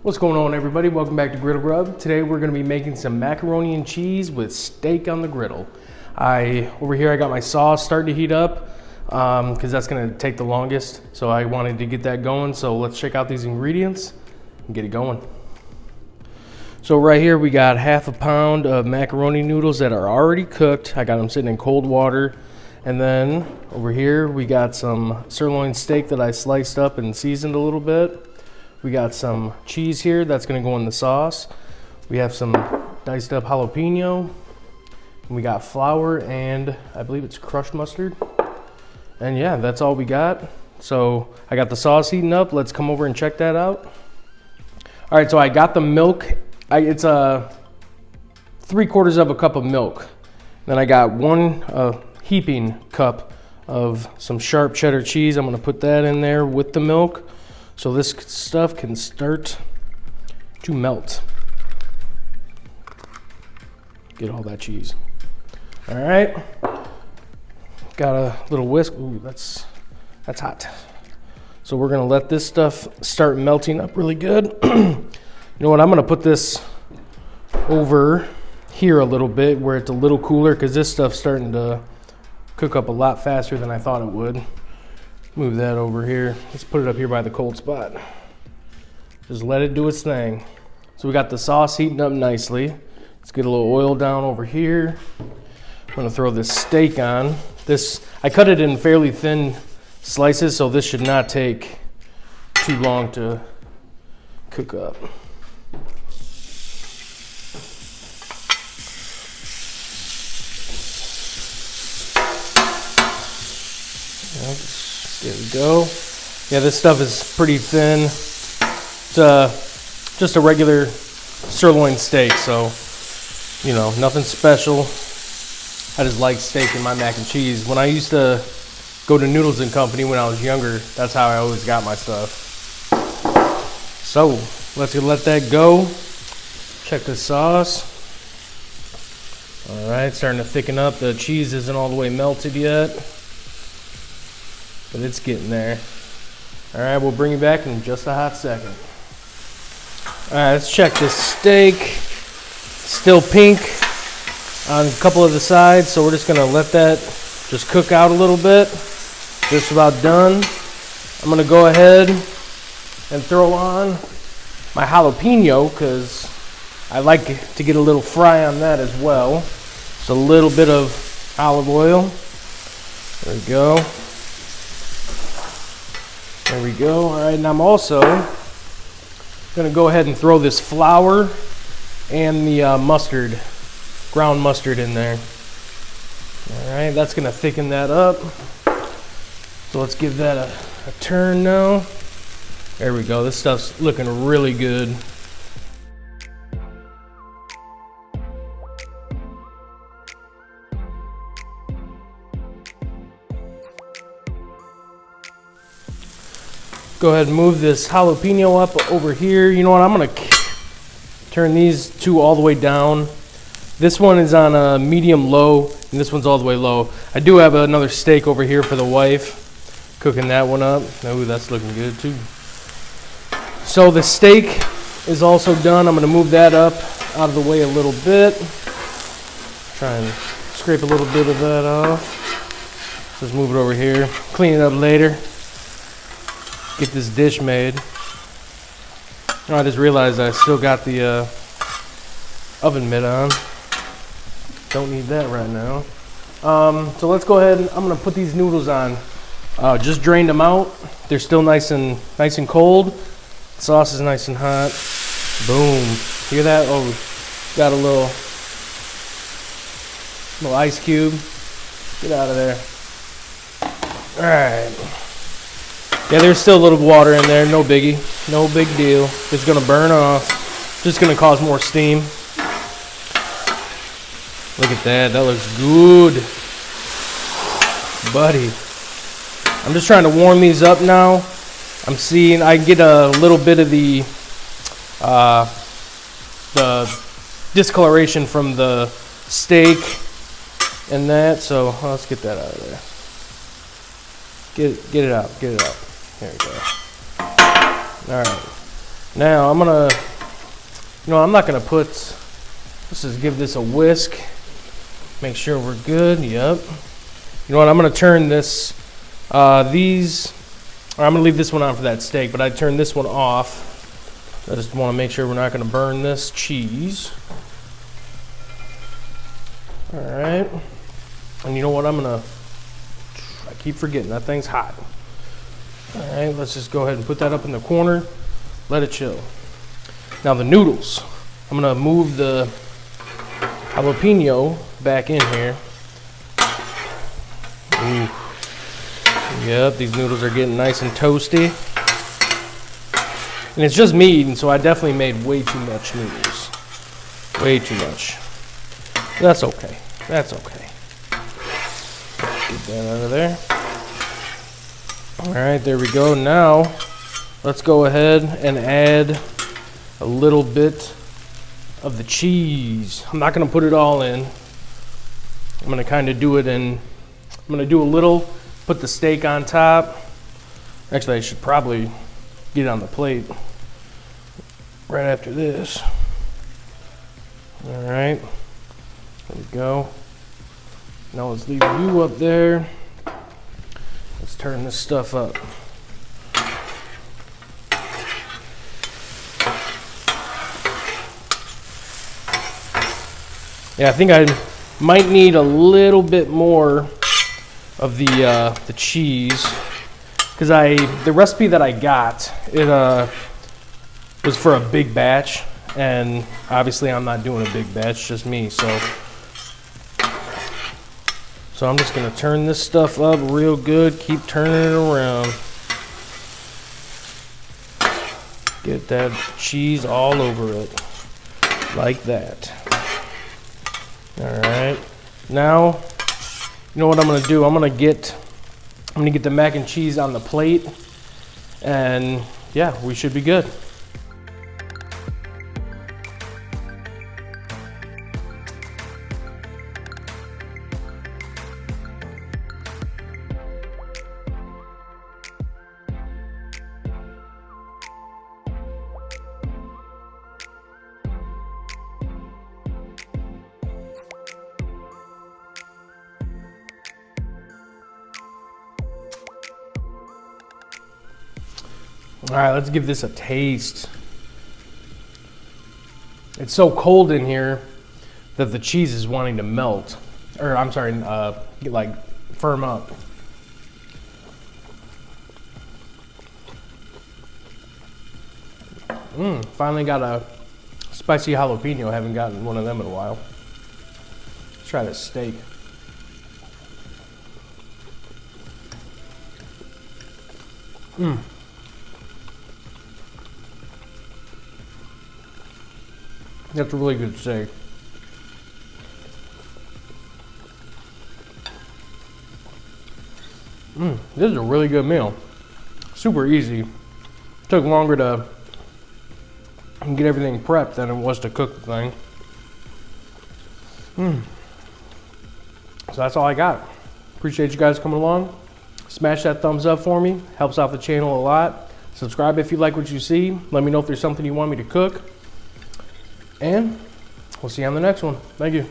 What's going on, everybody? Welcome back to Griddle Grub. Today we're going to be making some macaroni and cheese with steak on the griddle. Over here I got my sauce starting to heat up because that's going to take the longest. So I wanted to get that going. So let's check out these ingredients and get it going. So right here we got half a pound of macaroni noodles that are already cooked. I got them sitting in cold water. And then over here we got some sirloin steak that I sliced up and seasoned a little bit. We got some cheese here that's gonna go in the sauce. We have some diced up jalapeno. And we got flour and I believe it's crushed mustard. And yeah, that's all we got. So I got the sauce heating up. Let's come over and check that out. All right, so I got the milk. It's 3/4 of a cup of milk. Then I got one heaping cup of some sharp cheddar cheese. I'm gonna put that in there with the milk, so this stuff can start to melt. Get all that cheese. All right, got a little whisk. Ooh, that's hot. So we're gonna let this stuff start melting up really good. You know what, I'm gonna put this over here a little bit where it's a little cooler because this stuff's starting to cook up a lot faster than I thought it would. Move that over here. Let's put it up here by the cold spot. Just let it do its thing. So we got the sauce heating up nicely. Let's get a little oil down over here. I'm gonna throw this steak on. I cut it in fairly thin slices, so this should not take too long to cook up. There we go. Yeah, this stuff is pretty thin. It's just a regular sirloin steak, so, you know, nothing special. I just like steak in my mac and cheese. When I used to go to Noodles and Company when I was younger, that's how I always got my stuff. So, let's let that go. Check the sauce. All right, starting to thicken up. The cheese isn't all the way melted yet, but it's getting there. All right, we'll bring you back in just a hot second. All right, let's check this steak. Still pink on a couple of the sides, so we're just gonna let that just cook out a little bit. Just about done. I'm gonna go ahead and throw on my jalapeno because I like to get a little fry on that as well. Just a little bit of olive oil. There we go. There we go. All right, and I'm also gonna go ahead and throw this flour and the mustard, ground mustard in there. All right, that's gonna thicken that up. So let's give that a turn now. There we go. This stuff's looking really good. Go ahead and move this jalapeno up over here. You know what, I'm gonna turn these two all the way down. This one is on a medium low, and this one's all the way low. I do have another steak over here for the wife, cooking that one up. Oh, that's looking good too. So the steak is also done. I'm gonna move that up out of the way a little bit. Try and scrape a little bit of that off. Just move it over here, clean it up later. Get this dish made. Oh, I just realized I still got the oven mitt on. Don't need that right now. So let's go ahead and I'm gonna put these noodles on. Just drained them out. They're still nice and cold. The sauce is nice and hot. Boom. Hear that? Oh, got a little ice cube. Get out of there. All right. Yeah, there's still a little water in there, no biggie, no big deal. It's gonna burn off, just gonna cause more steam. Look at that, that looks good. Buddy. I'm just trying to warm these up now. I'm seeing, I get a little bit of the discoloration from the steak and that, so let's get that out of there. Get it out, get it out. There we go. All right. Now I'm gonna, I'm not gonna put, let's just give this a whisk. Make sure we're good, yep. You know what, I'm gonna turn this, I'm gonna leave this one on for that steak, but I turn this one off. I just wanna make sure we're not gonna burn this cheese. All right, and you know what, I keep forgetting, that thing's hot. All right, let's just go ahead and put that up in the corner, let it chill. Now the noodles, I'm gonna move the jalapeno back in here. Ooh. Yep, these noodles are getting nice and toasty. And it's just me eating, so I definitely made way too much noodles. Way too much. That's okay. That's okay. Get that out of there. All right, there we go. Now, let's go ahead and add a little bit of the cheese. I'm not gonna put it all in. I'm gonna kind of do it in, I'm gonna do a little, put the steak on top. Actually, I should probably get it on the plate right after this. All right, there we go. Now let's leave you up there. Let's turn this stuff up. Yeah, I think I might need a little bit more of the cheese, because the recipe that I got, it was for a big batch, and obviously I'm not doing a big batch, just me. So I'm just gonna turn this stuff up real good. Keep turning it around. Get that cheese all over it, like that. All right, now, you know what I'm gonna do? I'm gonna get the mac and cheese on the plate, and yeah, we should be good. All right, let's give this a taste. It's so cold in here that the cheese is wanting to melt, or I'm sorry, like firm up. Finally got a spicy jalapeno. Haven't gotten one of them in a while. Let's try this steak. That's a really good steak. This is a really good meal. Super easy. Took longer to get everything prepped than it was to cook the thing. So that's all I got. Appreciate you guys coming along. Smash that thumbs up for me. Helps out the channel a lot. Subscribe if you like what you see. Let me know if there's something you want me to cook. And we'll see you on the next one. Thank you.